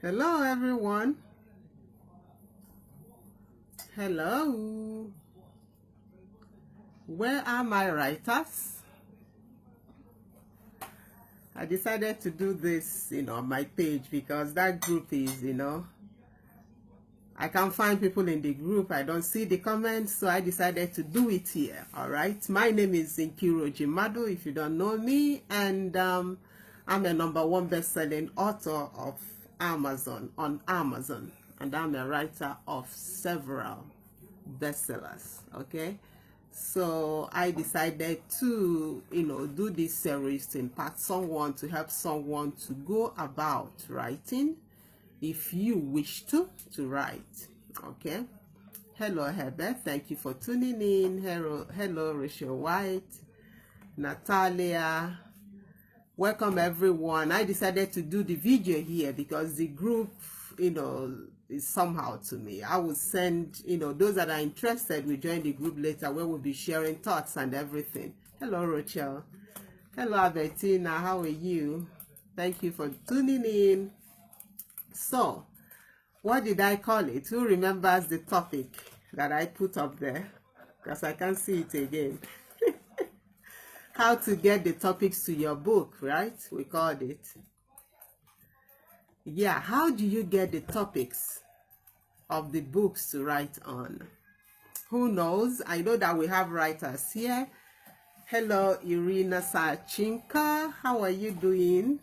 Hello, everyone. Hello. Where are my writers? I decided to do this, on my page because that group is, I can't find people in the group. I don't see the comments, so I decided to do it here. All right. My name is Nkiru Jimadu, if you don't know me, and I'm a #1 best-selling author of on Amazon, and I'm a writer of several bestsellers. Okay. So I decided to, do this series to impact someone, to help someone to go about writing if you wish to write. Okay. Hello, Herbert. Thank you for tuning in. Hello, Rachel White, Natalia. Welcome, everyone. I decided to do the video here because the group, is somehow to me. I will send, those that are interested will join the group later where we'll be sharing thoughts and everything. Hello, Rachel. Hello, Albertina. How are you? Thank you for tuning in. So, what did I call it? Who remembers the topic that I put up there? Because I can't see it again. How to get the topics to your book, right? We called it. Yeah, how do you get the topics of the books to write on? Who knows? I know that we have writers here. Hello, Irina Sachinka. How are you doing?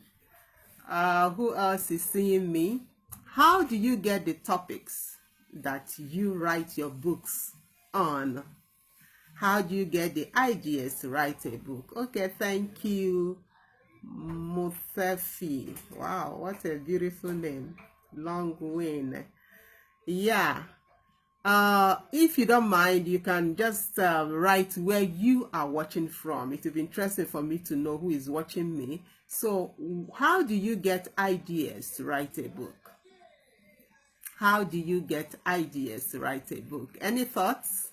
Who else is seeing me? How do you get the topics that you write your books on? How do you get the ideas to write a book? Okay, thank you, Muthefi. Wow, what a beautiful name. Long Wayne. Yeah. If you don't mind, you can just write where you are watching from. It will be interesting for me to know who is watching me. So, how do you get ideas to write a book? How do you get ideas to write a book? Any thoughts?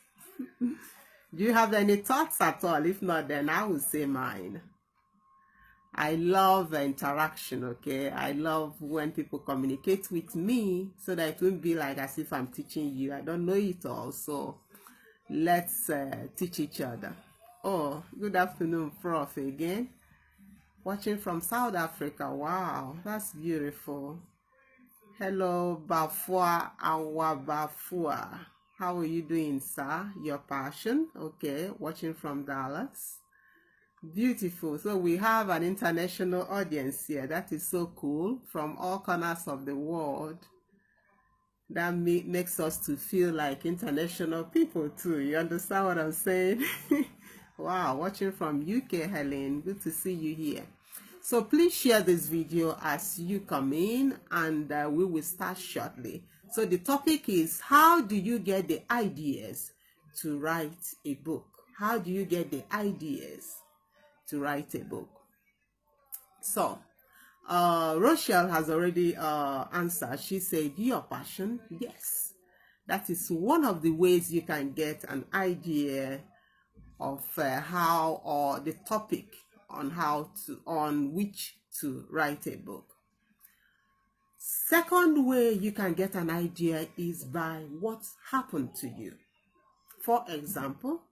Do you have any thoughts at all? If not, then I will say mine. I love interaction, okay? I love when people communicate with me so that it won't be like as if I'm teaching you. I don't know it all, so let's teach each other. Oh, good afternoon, Prof. again. Watching from South Africa. Wow, that's beautiful. Hello, Bafua Awabafua. How are you doing, sir? Your passion? Okay, watching from Dallas. Beautiful. So we have an international audience here. That is so cool. From all corners of the world. That makes us to feel like international people too. You understand what I'm saying? Wow, watching from UK, Helen. Good to see you here. So please share this video as you come in, and we will start shortly. So the topic is, how do you get the ideas to write a book? How do you get the ideas to write a book? So, Rochelle has already answered. She said, your passion. Yes, that is one of the ways you can get an idea of how, or the topic on which to write a book. Second way you can get an idea is by what happened to you. For example,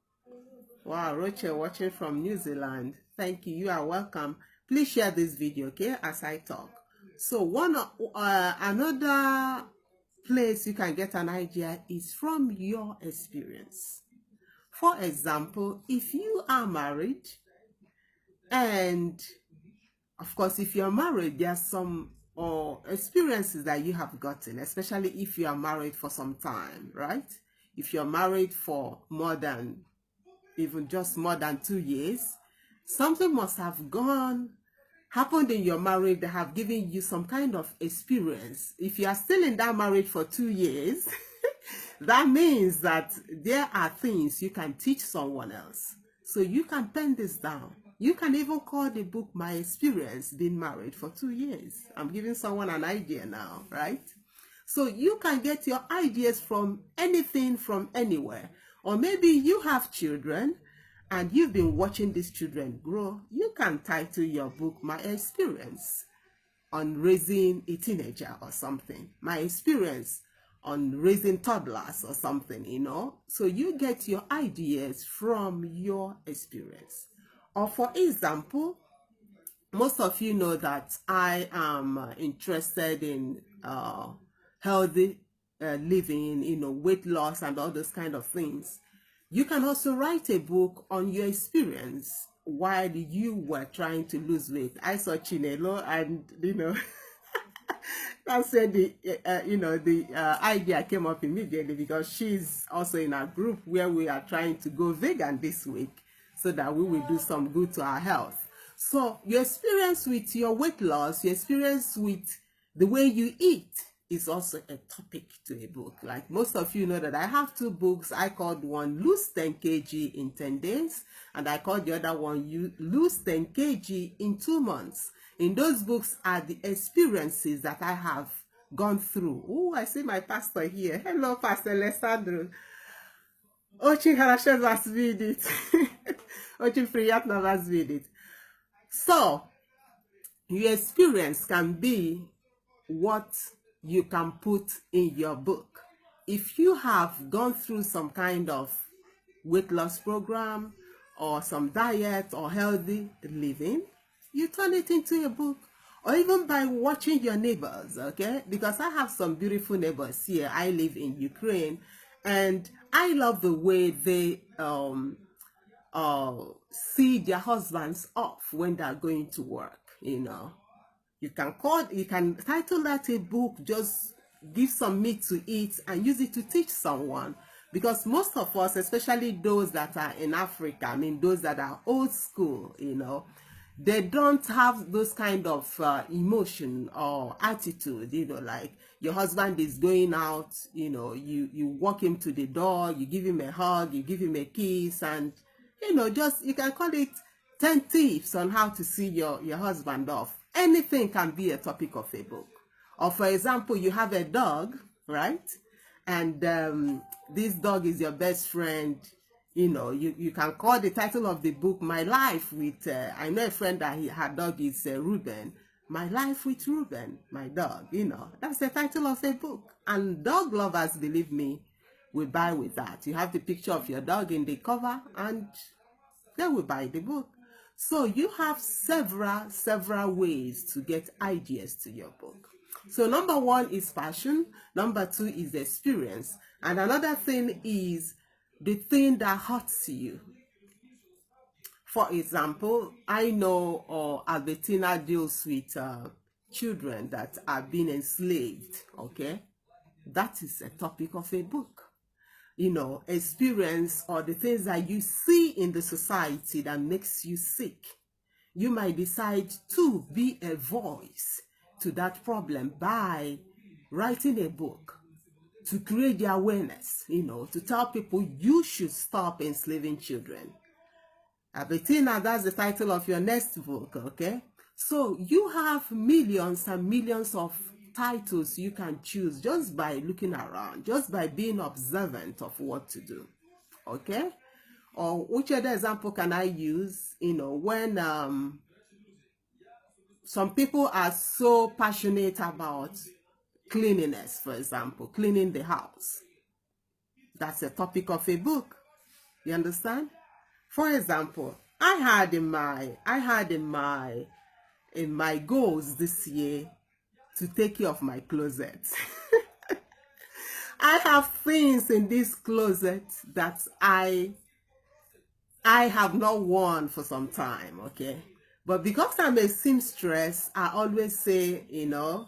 wow, Rochelle watching from New Zealand. Thank you. You are welcome. Please share this video, okay, as I talk. So another place you can get an idea is from your experience. For example, if you are married, and of course, if you're married, there are some experiences that you have gotten, especially if you are married for some time, right? If you're married for even just more than 2 years, something must have happened in your marriage that have given you some kind of experience. If you are still in that marriage for 2 years, that means that there are things you can teach someone else. So you can pen this down. You can even call the book My Experience Being Married for 2 years. I'm giving someone an idea now, right? So you can get your ideas from anything, from anywhere. Or maybe you have children and you've been watching these children grow. You can title your book My Experience. on raising a teenager or something, my experience on raising toddlers or something, you know. So you get your ideas from your experience. Or for example, most of you know that I am interested in healthy living, you know, weight loss and all those kind of things. You can also write a book on your experience while you were trying to lose weight. I saw Chinelo, and you know, that's where the idea came up immediately, because she's also in a group where we are trying to go vegan this week so that we will do some good to our health. So your experience with your weight loss, your experience with the way you eat is also a topic to a book. Like most of you know that I have two books. I called one Lose 10 kg in 10 days, and I called the other one You Lose 10 kg in 2 months. In those books are the experiences that I have gone through. Oh, I see my pastor here. Hello, Pastor Alessandro. Очень хорошо вас видеть. Очень приятно вас видеть. So, your experience can be what you can put in your book. If you have gone through some kind of weight loss program or some diet or healthy living, you turn it into a book. Or even by watching your neighbors, okay? Because I have some beautiful neighbors here. I live in Ukraine, and I love the way they see their husbands off when they're going to work, you know. You can title that a book, just give some meat to eat and use it to teach someone. Because most of us, especially those that are in Africa, I mean, those that are old school, you know, they don't have those kind of emotion or attitude, you know, like your husband is going out, you know, you walk him to the door, you give him a hug, you give him a kiss, and you know, just, you can call it 10 tips on how to see your husband off. Anything can be a topic of a book. Or for example, you have a dog, right? And this dog is your best friend. You know, you can call the title of the book My Life with, I know a friend that her dog is Ruben. My Life with Ruben, my dog, you know. That's the title of a book. And dog lovers, believe me, will buy with that. You have the picture of your dog in the cover, and they will buy the book. So you have several ways to get ideas to your book. So number one is passion. Number two is experience. And another thing is the thing that hurts you. For example, I know Albertina deals with children that are being enslaved, okay? That is a topic of a book. You know, experience or the things that you see in the society that makes you sick. You might decide to be a voice to that problem by writing a book to create the awareness, you know, to tell people you should stop enslaving children. Bettina, that's the title of your next book, okay? So you have millions and millions of titles you can choose just by looking around, just by being observant of what to do, okay? Or which other example can I use? You know, when some people are so passionate about cleanliness, for example, cleaning the house. That's a topic of a book. You understand? For example, I had in my goals this year to take care of my closet. I have things in this closet that I have not worn for some time, okay? But because I'm a seamstress, I always say, you know,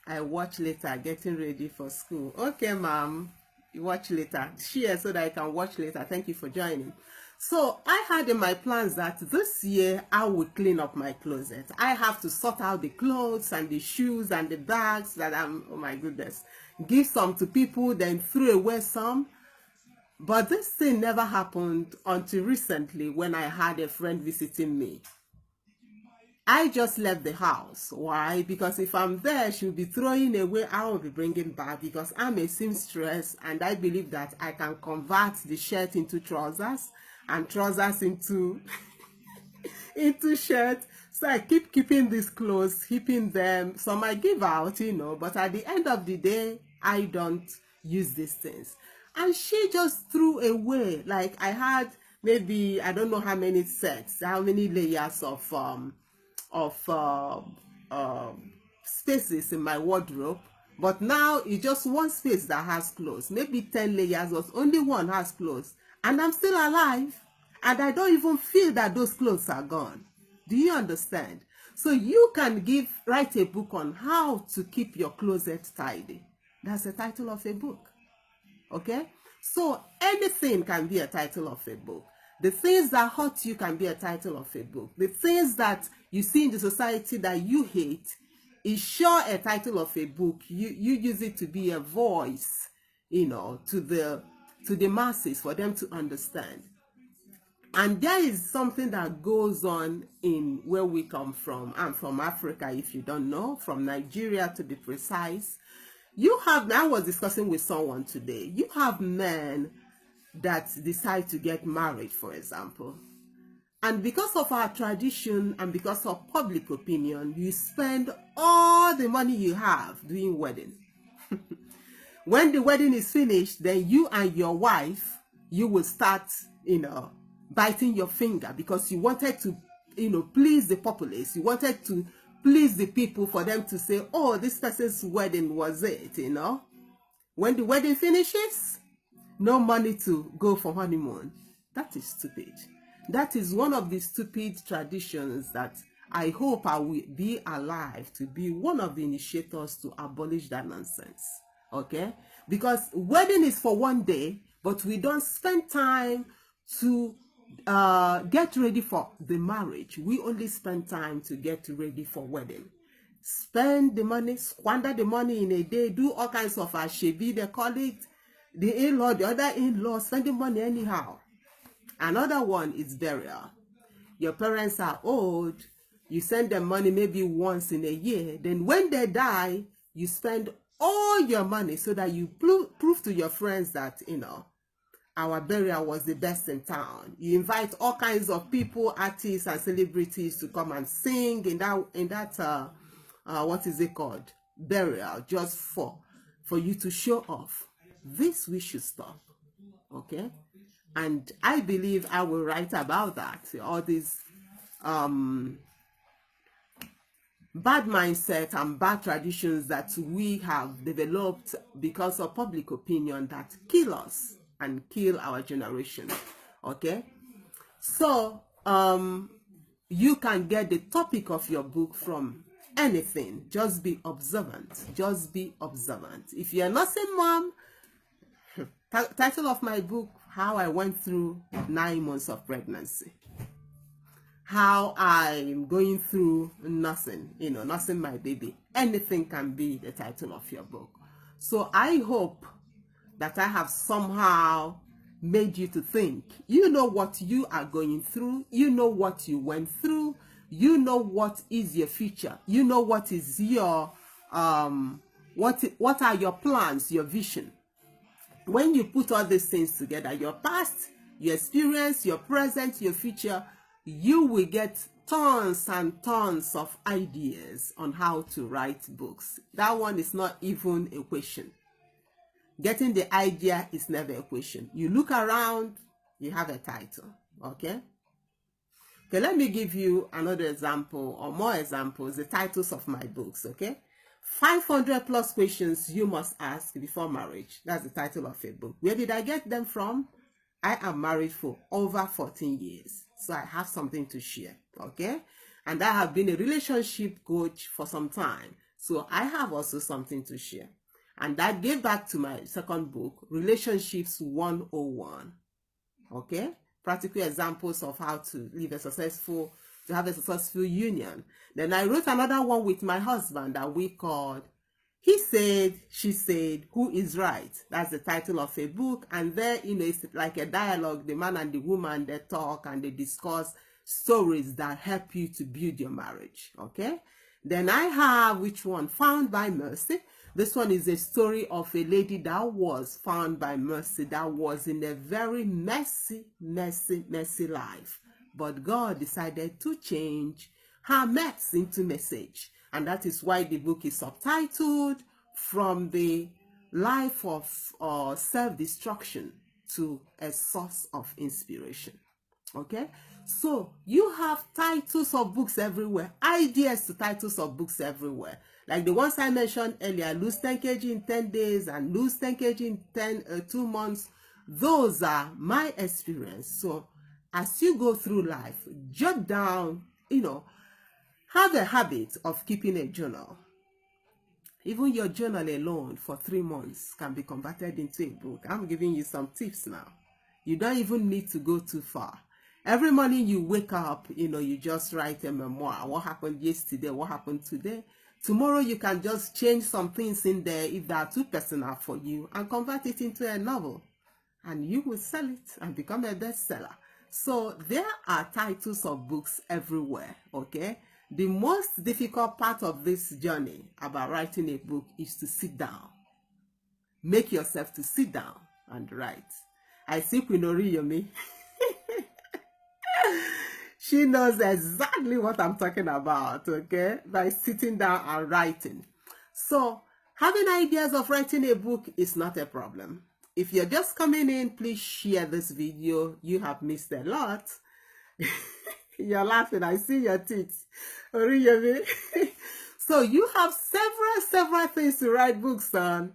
I watch later, getting ready for school. Okay, ma'am, you watch later. Share so that I can watch later. Thank you for joining. So I had in my plans that this year I would clean up my closet. I have to sort out the clothes and the shoes and the bags that oh my goodness, give some to people, then throw away some. But this thing never happened until recently when I had a friend visiting me. I just left the house. Why? Because if I'm there, she'll be throwing away, I will be bringing back, because I'm a seamstress and I believe that I can convert the shirt into trousers and trousers into shirt. So I keep keeping these clothes, keeping them. Some I give out, you know, but at the end of the day, I don't use these things. And she just threw away. Like I had maybe, I don't know how many sets, how many layers of spaces in my wardrobe. But now it's just one space that has clothes. Maybe 10 layers, but only one has clothes. And I'm still alive. And I don't even feel that those clothes are gone. Do you understand? So you can write a book on how to keep your closet tidy. That's the title of a book. Okay? So anything can be a title of a book. The things that hurt you can be a title of a book. The things that you see in the society that you hate is sure a title of a book. You use it to be a voice, you know, to the masses for them to understand. And there is something that goes on in where we come from. I'm from Africa, if you don't know, from Nigeria to be precise. I was discussing with someone today, you have men that decide to get married, for example. And because of our tradition and because of public opinion, you spend all the money you have doing wedding. When the wedding is finished, then you and your wife, you will start, you know, biting your finger because you wanted to, you know, please the populace. You wanted to please the people for them to say, oh, this person's wedding was it, you know. When the wedding finishes, no money to go for honeymoon. That is stupid. That is one of the stupid traditions that I hope I will be alive to be one of the initiators to abolish that nonsense. Okay? Because wedding is for one day, but we don't spend time to get ready for the marriage. We only spend time to get ready for wedding. Spend the money, squander the money in a day, do all kinds of ashebi, they call it, the in-law, the other in-law, spending money anyhow. Another one is burial. Your parents are old, you send them money maybe once in a year, then when they die, you spend all your money so that you prove to your friends that, you know, our burial was the best in town. You invite all kinds of people, artists and celebrities to come and sing in that what is it called? Burial, just for you to show off. This we should stop. Okay? And I believe I will write about that. All these bad mindset and bad traditions that we have developed because of public opinion that kill us and kill our generation. Okay? So you can get the topic of your book from anything. Just be observant. Just be observant. If you're not a mom, title of my book, How I Went Through 9 Months of Pregnancy. How I'm going through nursing, you know, nursing my baby. Anything can be the title of your book. So I hope that I have somehow made you to think. You know what you are going through. You know what you went through. You know what is your future. You know what is your, what are your plans, your vision. When you put all these things together, your past, your experience, your present, your future, you will get tons and tons of ideas on how to write books. That one is not even a question. Getting the idea is never a question. You look around, you have a title. Okay? Okay, let me give you another example or more examples, the titles of my books. Okay? 500 plus questions you must ask before marriage. That's the title of a book. Where did I get them from? I am married for over 14 years. So I have something to share. Okay? And I have been a relationship coach for some time. So I have also something to share. And that gave back to my second book, Relationships 101. Okay? Practical examples of how to have a successful union. Then I wrote another one with my husband that we called He Said, She Said, Who Is Right? That's the title of a book. And there, you know, it's like a dialogue. The man and the woman, they talk and they discuss stories that help you to build your marriage. Okay? Then I have, which one? Found by Mercy. This one is a story of a lady that was found by mercy, that was in a very messy life. But God decided to change Hermets into message. And that is why the book is subtitled From the Life of Self-Destruction to a Source of Inspiration. Okay, so you have titles of books everywhere, ideas to titles of books everywhere, like the ones I mentioned earlier, lose 10 kg in 10 days and lose 10 kg in 2 months. Those are my experience. So as you go through life, jot down, have a habit of keeping a journal. Even your journal alone for 3 months can be converted into a book. I'm giving you some tips now. You don't even need to go too far. Every morning you wake up, you just write a memoir. What happened yesterday? What happened today? Tomorrow you can just change some things in there if they are too personal for you and convert it into a novel. And you will sell it and become a bestseller. So there are titles of books everywhere, okay? The most difficult part of this journey about writing a book is to sit down. Make yourself to sit down and write. I see Queen Oriyomi. She knows exactly what I'm talking about, okay? By sitting down and writing. So having ideas of writing a book is not a problem. If you're just coming in, please share this video. You have missed a lot. You're laughing. I see your teeth. Oriyomi. So you have several things to write books on,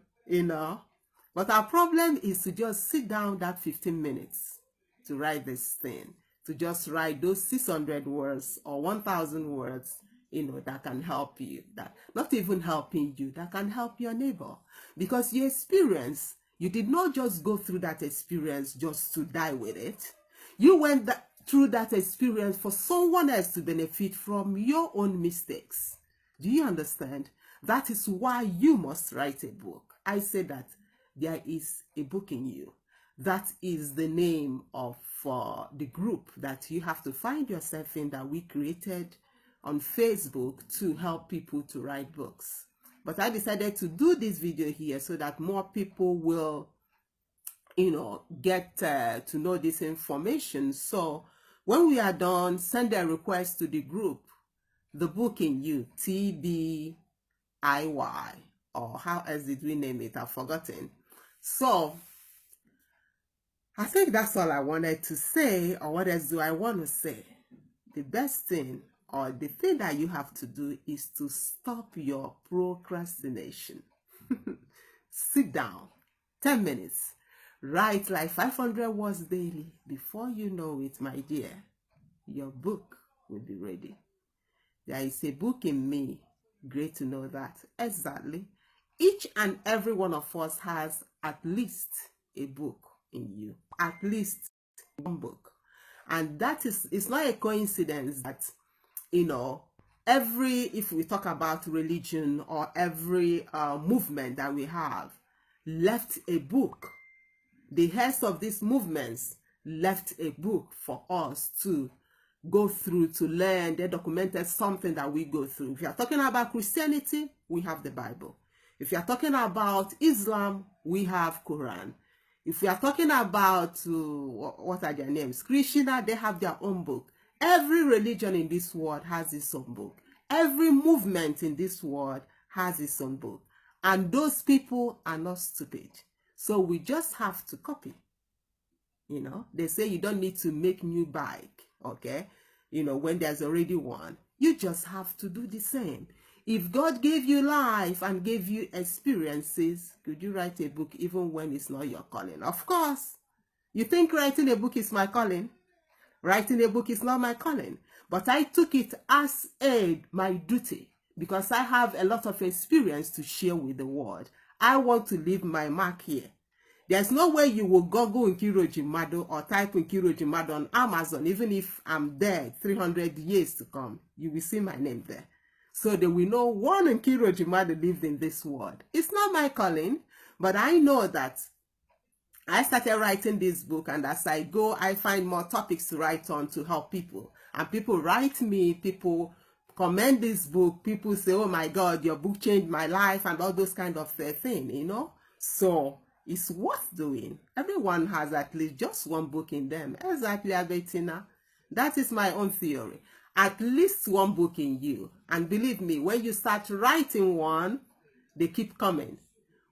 But our problem is to just sit down that 15 minutes to write this thing. To just write those 600 words or 1,000 words, that can help you. That not even helping you, that can help your neighbor. Because your experience, you did not just go through that experience just to die with it. You went through that experience for someone else to benefit from your own mistakes. Do you understand? That is why you must write a book. I say that there is a book in you. That is the name of the group that you have to find yourself in, that we created on Facebook to help people to write books. But I decided to do this video here so that more people will, get to know this information. So when we are done, send a request to the group, The Book in You, TBIY, or how else did we name it? I've forgotten. So I think that's all I wanted to say. Or what else do I want to say? The best thing, or the thing that you have to do, is to stop your procrastination. Sit down, 10 minutes, write like 500 words daily. Before you know it, my dear, your book will be ready. There is a book in me. Great to know that. Exactly. Each and every one of us has at least a book in you. At least one book. And it's not a coincidence that, if we talk about religion, or every movement that we have left a book. The heads of these movements left a book for us to go through, to learn. They documented something that we go through. If you are talking about Christianity, we have the Bible. If you are talking about Islam, we have Quran. If we are talking about, what are their names? Krishna, they have their own book. Every religion in this world has its own book. Every movement in this world has its own book. And those people are not stupid. So we just have to copy. They say you don't need to make new bike, okay? When there's already one. You just have to do the same. If God gave you life and gave you experiences, could you write a book even when it's not your calling? Of course. You think writing a book is my calling? Writing a book is not my calling. But I took it as my duty, because I have a lot of experience to share with the world. I want to leave my mark here. There's no way you will Google Nkiru Mmadụ or type Nkiru Mmadụ on Amazon, even if I'm dead 300 years to come. You will see my name there. So they will know one Nkiru Mmadụ lived in this world. It's not my calling, but I know that I started writing this book, and as I go, I find more topics to write on to help people. And people write me, people commend this book, people say, oh my God, your book changed my life, and all those kind of thing, So it's worth doing. Everyone has at least just one book in them. Exactly, Albertina. That is my own theory. at least one book in you. And believe me, when you start writing one, they keep coming.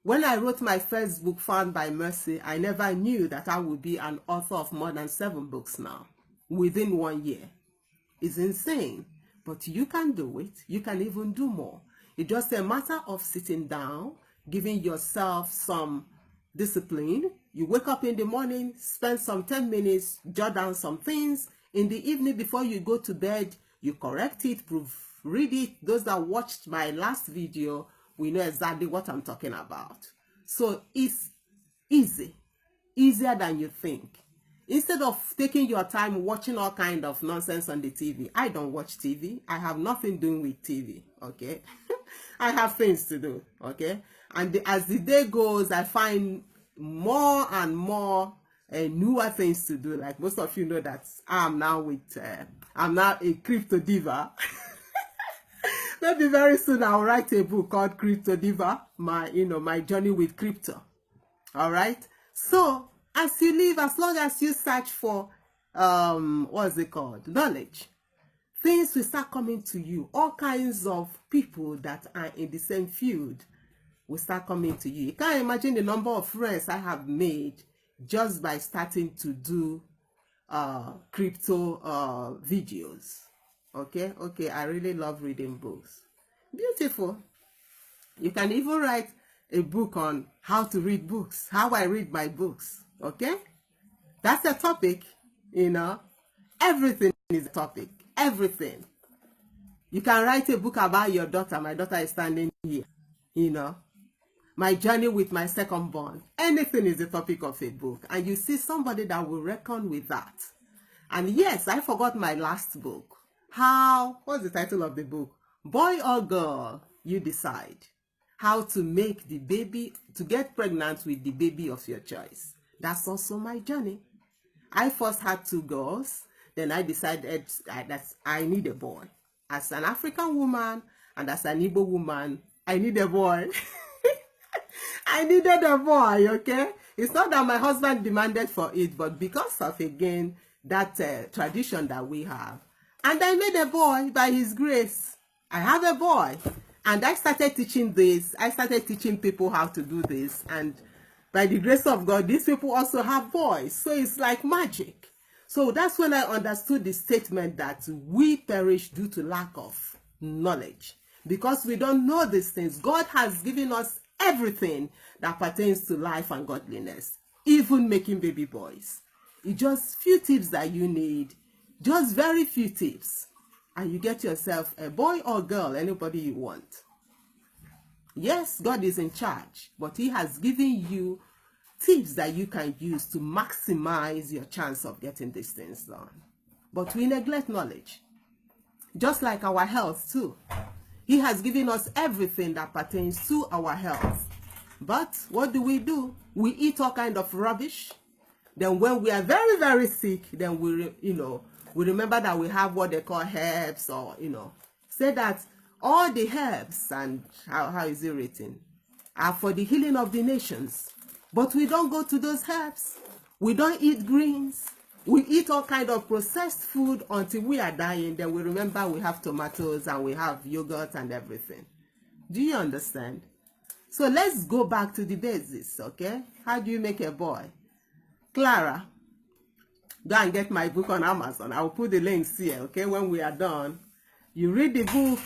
When I wrote my first book, Found by Mercy, I never knew that I would be an author of more than 7 books now, within 1 year. It's insane, but you can do it. You can even do more. It's just a matter of sitting down, giving yourself some discipline. You wake up in the morning, spend some 10 minutes, jot down some things. In the evening before you go to bed, you correct it, proofread it. Those that watched my last video, we know exactly what I'm talking about. So it's easy, easier than you think. Instead of taking your time watching all kind of nonsense on the TV, I don't watch TV. I have nothing doing with TV, okay? I have things to do, okay? And as the day goes, I find more and more newer things to do. Like most of you know that I'm now a crypto diva. Maybe very soon I'll write a book called Crypto Diva, my journey with crypto. All right. So as you live, as long as you search for what's it called, knowledge, things will start coming to you. All kinds of people that are in the same field will start coming to you. You can't imagine the number of friends I have made just by starting to do crypto videos. Okay, I really love reading books. Beautiful. You can even write a book on how to read books, how I read my books. Okay, that's a topic. Everything is a topic. Everything. You can write a book about your daughter. My daughter is standing here. My journey with my second born. Anything is the topic of a book, and you see somebody that will reckon with that. And yes, I forgot my last book. What's the title of the book? Boy or girl, you decide. How to make the baby, to get pregnant with the baby of your choice. That's also my journey. I first had 2 girls. Then I decided that I need a boy. As an African woman and as an Igbo woman, I need a boy. I needed a boy, okay? It's not that my husband demanded for it, but because of, again, that tradition that we have. And I made a boy by his grace. I have a boy. And I started teaching this. I started teaching people how to do this. And by the grace of God, these people also have boys. So it's like magic. So that's when I understood the statement that we perish due to lack of knowledge. Because we don't know these things. God has given us everything that pertains to life and godliness. Even making baby boys. It's just few tips that you need. Just very few tips. And you get yourself a boy or girl, anybody you want. Yes, God is in charge. But He has given you tips that you can use to maximize your chance of getting these things done. But we neglect knowledge. Just like our health too. He has given us everything that pertains to our health. But what do? We eat all kind of rubbish. Then when we are very, very sick, then we remember that we have what they call herbs, or, say that all the herbs, and how is it written, are for the healing of the nations. But we don't go to those herbs. We don't eat greens. We eat all kind of processed food until we are dying. Then we remember we have tomatoes and we have yogurt and everything. Do you understand? So let's go back to the basics, okay? How do you make a boy? Clara, go and get my book on Amazon. I will put the links here, okay? When we are done, you read the book.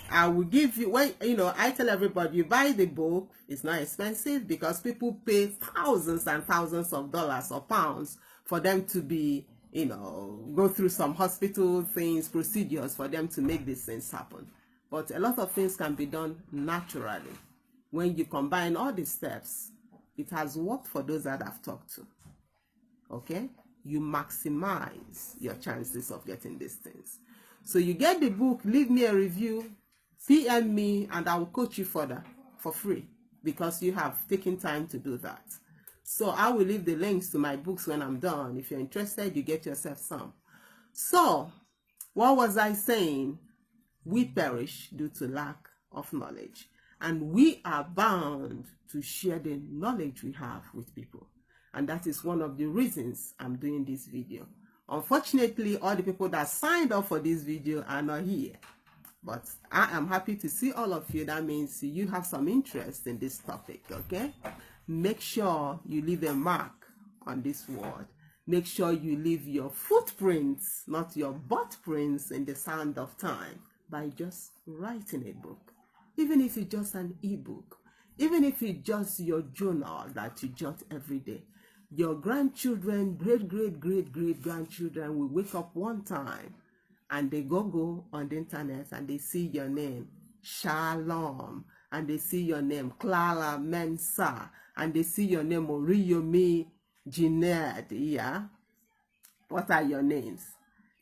I will give you, I tell everybody, you buy the book, it's not expensive because people pay thousands and thousands of dollars or pounds for them to be, go through some hospital things, procedures for them to make these things happen. But a lot of things can be done naturally. When you combine all the steps, it has worked for those that I've talked to. Okay? You maximize your chances of getting these things. So you get the book, leave me a review, PM me, and I will coach you further for free because you have taken time to do that. So I will leave the links to my books when I'm done. If you're interested, you get yourself some. So, what was I saying? We perish due to lack of knowledge. And we are bound to share the knowledge we have with people. And that is one of the reasons I'm doing this video. Unfortunately, all the people that signed up for this video are not here. But I am happy to see all of you. That means you have some interest in this topic, okay? Make sure you leave a mark on this word. Make sure you leave your footprints, not your butt prints, in the sand of time by just writing a book. Even if it's just an ebook, even if it's just your journal that you jot every day. Your grandchildren, great-grandchildren will wake up one time and they go on the internet and they see your name, Shalom, and they see your name, Clara Mensah, and they see your name, Oriyomi Jined, yeah? What are your names?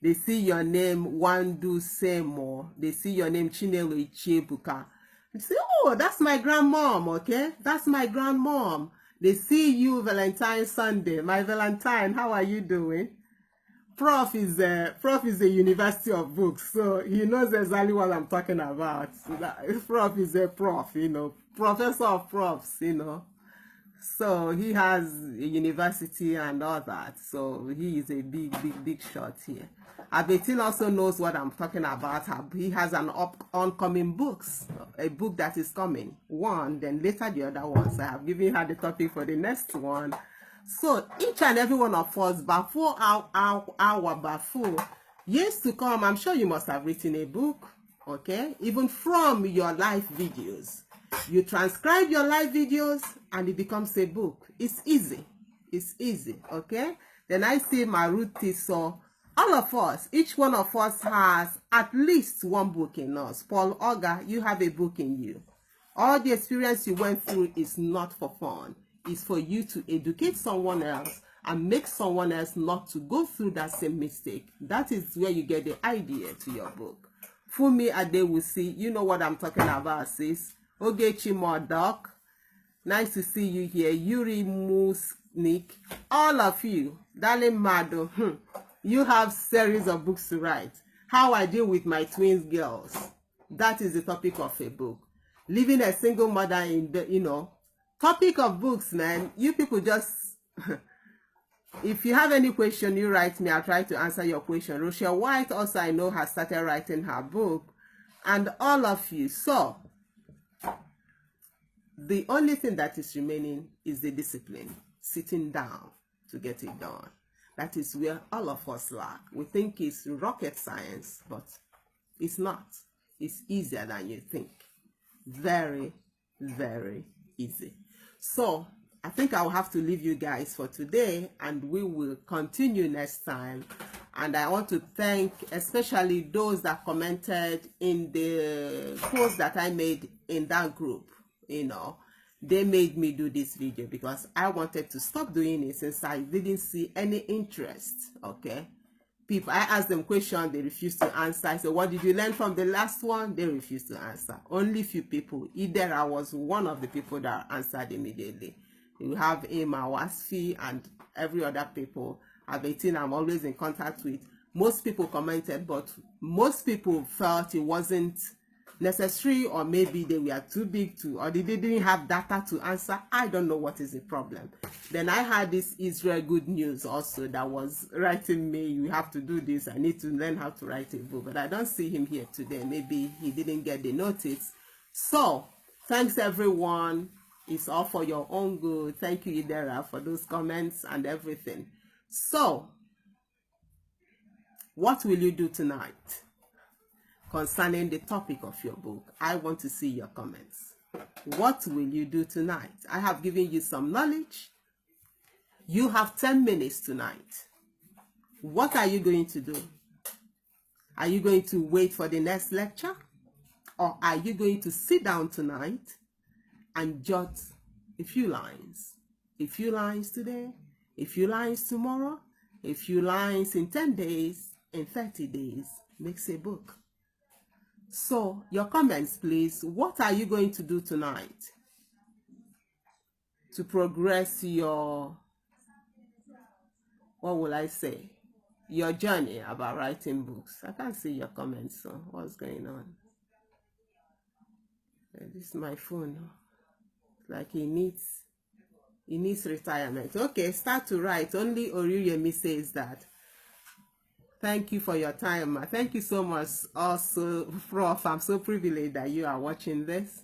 They see your name, Wandu Semo. They see your name, Chinelo Ichiebuka. They say, oh, that's my grandmom, okay? That's my grandmom. They see you Valentine Sunday. My Valentine, how are you doing? Prof is a university of books, so he knows exactly what I'm talking about. Prof is a prof, you know, professor of profs, you know. So he has a university and all that. So he is a big shot here. Abetin also knows what I'm talking about. He has an oncoming books, a book that is coming. One, then later the other ones. I have given her the topic for the next one. So each and every one of us, before before years to come, I'm sure you must have written a book, okay? Even from your live videos. You transcribe your live videos and it becomes a book. It's easy. It's easy, okay? Then I see Maruti, so all of us, each one of us has at least one book in us. Paul Oga, you have a book in you. All the experience you went through is not for fun. It's for you to educate someone else and make someone else not to go through that same mistake. That is where you get the idea to your book. Fumi Adewusi, you know what I'm talking about, sis. Ogechi Modok, nice to see you here. Yuri Musnik, all of you. Darling Mado, you have series of books to write. How I deal with my twins girls. That is the topic of a book. Living a single mother in the, you know, topic of books, man. You people just, if you have any question, you write me. I'll try to answer your question. Rochelle White also, I know, has started writing her book. And all of you. So, the only thing that is remaining is the discipline. Sitting down to get it done. That is where all of us lack. We think it's rocket science, but it's not. It's easier than you think. Very, very easy. So, I think I'll have to leave you guys for today, and we will continue next time. And I want to thank especially those that commented in the post that I made in that group. You know, they made me do this video because I wanted to stop doing it since I didn't see any interest, okay? People, I asked them questions, they refused to answer. I said, what did you learn from the last one? They refused to answer. Only few people. Either I was one of the people that answered immediately. You have Emma, Wasfi, and every other people. Abetin, I'm always in contact with. Most people commented, but most people felt it wasn't necessary, or maybe they were too big to, or they didn't have data to answer. I don't know what is the problem. Then I had this Israel Good News also that was writing me, you have to do this, I need to learn how to write a book, but I don't see him here today. Maybe he didn't get the notice. So thanks everyone. It's all for your own good. Thank you, Idera, for those comments and everything. So what will you do tonight concerning the topic of your book? I want to see your comments. What will you do tonight? I have given you some knowledge. You have 10 minutes tonight. What are you going to do? Are you going to wait for the next lecture? Or are you going to sit down tonight and jot a few lines? A few lines today, a few lines tomorrow, a few lines in 10 days, in 30 days, makes a book. So, your comments, please. What are you going to do tonight to progress your, what will I say, your journey about writing books? I can't see your comments, so what's going on? This is my phone. Like he needs retirement. Okay, start to write. Only Oriyemi says that. Thank you for your time. Thank you so much also, Prof. I'm so privileged that you are watching this.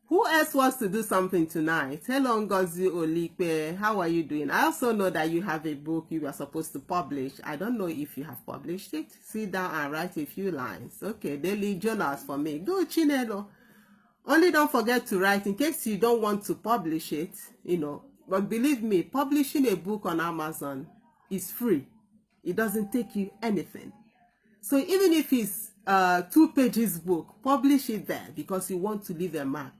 Who else wants to do something tonight? Hello, Ngozi Olipe. How are you doing? I also know that you have a book you are supposed to publish. I don't know if you have published it. Sit down and write a few lines. Okay, daily journals for me. Go, Chinelo. Only don't forget to write in case you don't want to publish it, you know. But believe me, publishing a book on Amazon is free. It doesn't take you anything. So even if it's 2 pages book, publish it there because you want to leave a mark.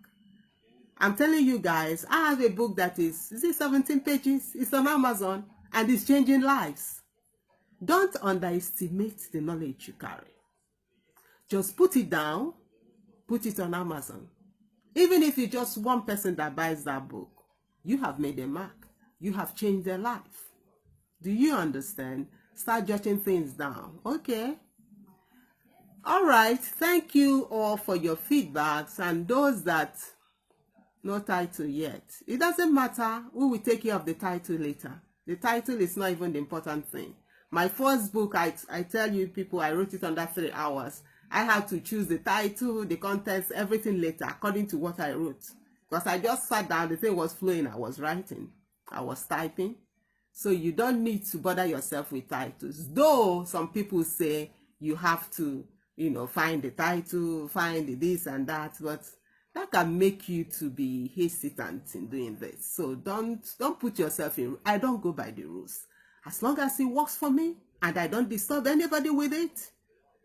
I'm telling you guys, I have a book that is it 17 pages? It's on Amazon and it's changing lives. Don't underestimate the knowledge you carry. Just put it down, put it on Amazon. Even if it's just one person that buys that book, you have made a mark. You have changed their life. Do you understand? Start jotting things down. Okay. All right. Thank you all for your feedbacks, and those that no title yet. It doesn't matter. We will take care of the title later. The title is not even the important thing. My first book, I tell you people, I wrote it under 3 hours. I had to choose the title, the contents, everything later, according to what I wrote. Because I just sat down, the thing was flowing, I was writing, I was typing. So you don't need to bother yourself with titles. Though some people say you have to, you know, find the title, find this and that, but that can make you to be hesitant in doing this. So don't put yourself in. I don't go by the rules. As long as it works for me and I don't disturb anybody with it,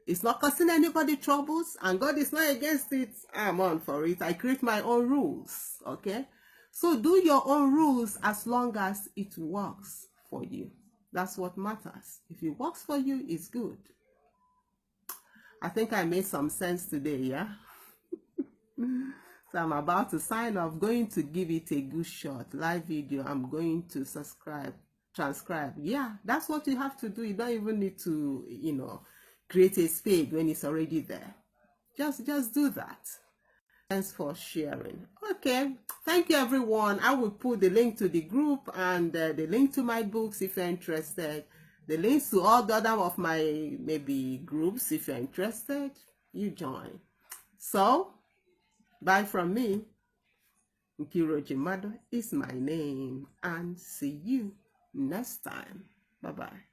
it's not causing anybody troubles, and God is not against it, I'm on for it. I create my own rules, okay? So do your own rules as long as it works for you. That's what matters. If it works for you, it's good. I think I made some sense today, yeah? So I'm about to sign off, going to give it a good shot. Live video, I'm going to transcribe. Yeah, that's what you have to do. You don't even need to, you know, create a spade when it's already there. Just do that. Thanks for sharing. Okay, thank you everyone. I will put the link to the group and the link to my books if you're interested. The links to all the other of my maybe groups if you're interested. You join. So, bye from me. Nkiru Mado is my name, and see you next time. Bye-bye.